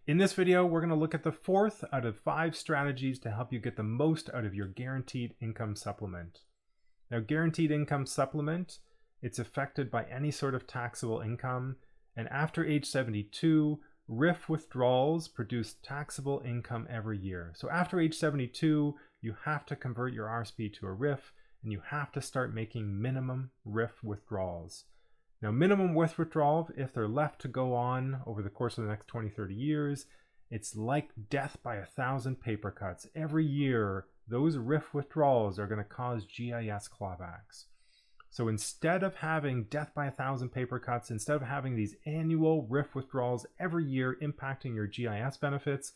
In this video, we're going to look at the fourth out of 5 strategies to help you get the most out of your guaranteed income supplement. Now, guaranteed income supplement, it's affected by any sort of taxable income, and after age 72, RRIF withdrawals produce taxable income every year. So after age 72, you have to convert your RRSP to a RRIF, and you have to start making minimum RRIF withdrawals. Now, minimum withdrawal, if they're left to go on over the course of the next 20-30 years, it's like death by 1,000 paper cuts. Every year, those RRIF withdrawals are going to cause GIS clawbacks. So instead of having death by 1,000 paper cuts, instead of having these annual RRIF withdrawals every year impacting your GIS benefits,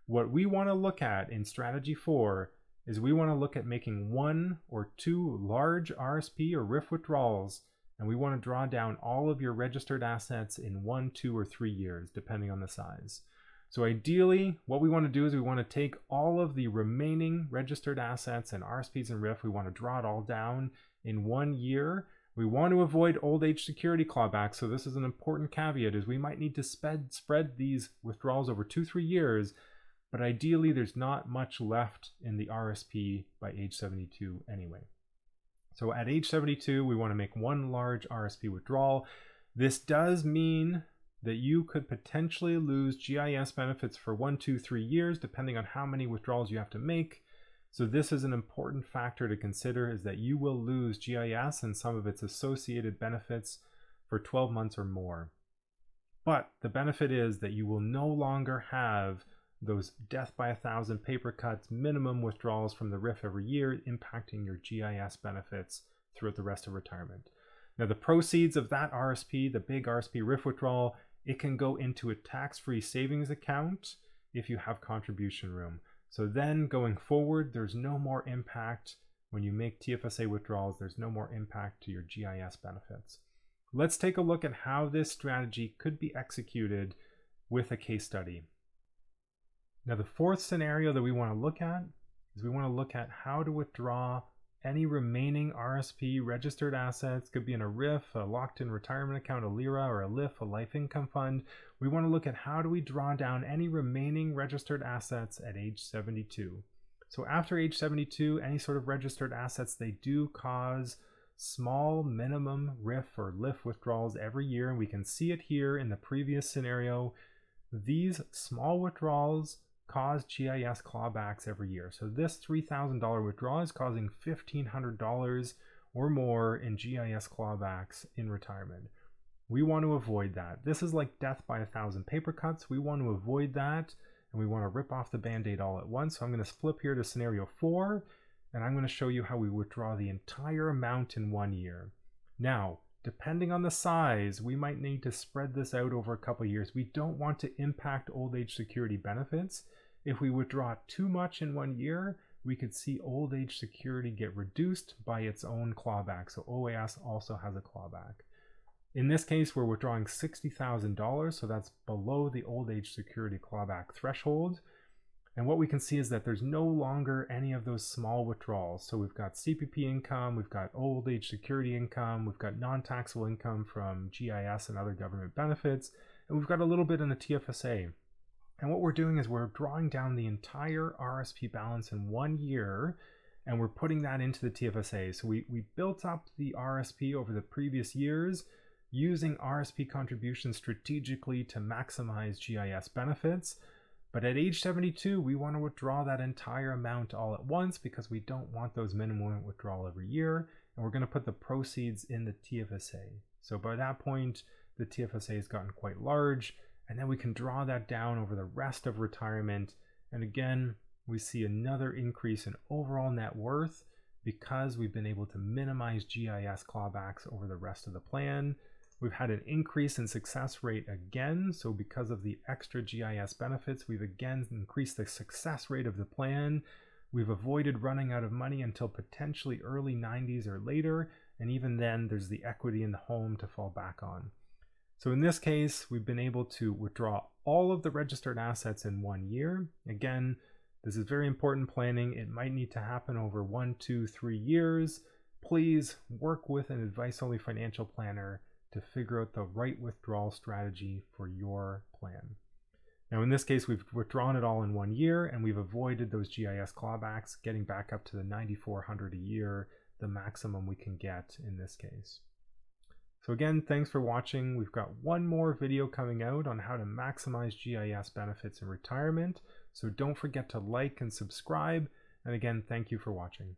what we want to look at in strategy 4 is we want to look at making 1 or 2 large RRSP or RRIF withdrawals, and we want to draw down all of your registered assets in 1, 2, or 3 years, depending on the size. So ideally, what we want to do is we want to take all of the remaining registered assets and RRSPs and RRIF, we want to draw it all down in 1 year. We want to avoid old age security clawbacks, so this is an important caveat, is we might need to spread these withdrawals over 2-3 years, but ideally there's not much left in the RRSP by age 72 anyway. So at age 72, we want to make 1 large RRSP withdrawal. This does mean that you could potentially lose GIS benefits for 1, 2, 3 years, depending on how many withdrawals you have to make. So this is an important factor to consider, is that you will lose GIS and some of its associated benefits for 12 months or more. But the benefit is that you will no longer have those death by 1,000 paper cuts minimum withdrawals from the RRIF every year impacting your GIS benefits throughout the rest of retirement. Now, the proceeds of that RRSP, the big RRSP RRIF withdrawal, it can go into a tax-free savings account if you have contribution room. So then going forward, there's no more impact when you make TFSA withdrawals. There's no more impact to your GIS benefits. Let's take a look at how this strategy could be executed with a case study. Now, the fourth scenario that we want to look at is we want to look at how to withdraw any remaining RRSP registered assets. Could be in a RRIF, a locked-in retirement account, a LIRA, or a LIF, a life income fund. We want to look at how do we draw down any remaining registered assets at age 72. So after age 72, any sort of registered assets, they do cause small minimum RRIF or LIF withdrawals every year, and we can see it here in the previous scenario. These small withdrawals cause GIS clawbacks every year. So this $3,000 withdrawal is causing $1,500 or more in GIS clawbacks in retirement. We want to avoid that. This is like death by 1,000 paper cuts. We want to avoid that, and we want to rip off the Band-Aid all at once. So I'm going to flip here to scenario 4, and I'm going to show you how we withdraw the entire amount in 1 year. Now, depending on the size, we might need to spread this out over a couple of years. We don't want to impact old age security benefits. If we withdraw too much in 1 year, we could see old age security get reduced by its own clawback. So OAS also has a clawback. In this case, we're withdrawing $60,000, so that's below the old age security clawback threshold. And what we can see is that there's no longer any of those small withdrawals. So we've got CPP income, we've got old age security income, we've got non-taxable income from GIS and other government benefits, and we've got a little bit in the TFSA. And what we're doing is we're drawing down the entire RRSP balance in 1 year, and we're putting that into the TFSA. So we built up the RRSP over the previous years using RRSP contributions strategically to maximize GIS benefits. But at age 72, we want to withdraw that entire amount all at once because we don't want those minimum withdrawal every year. And we're going to put the proceeds in the TFSA. So by that point, the TFSA has gotten quite large, and then we can draw that down over the rest of retirement. And again, we see another increase in overall net worth because we've been able to minimize GIS clawbacks over the rest of the plan. We've had an increase in success rate again. So because of the extra GIS benefits, we've again increased the success rate of the plan. We've avoided running out of money until potentially early 90s or later. And even then, there's the equity in the home to fall back on. So in this case, we've been able to withdraw all of the registered assets in 1 year. Again, this is very important planning. It might need to happen over 1, 2, 3 years. Please work with an advice-only financial planner to figure out the right withdrawal strategy for your plan. Now in this case, we've withdrawn it all in 1 year, and we've avoided those GIS clawbacks, getting back up to the $9,400 a year, the maximum we can get in this case. So again, thanks for watching. We've got one more video coming out on how to maximize GIS benefits in retirement. So don't forget to like and subscribe. And again, thank you for watching.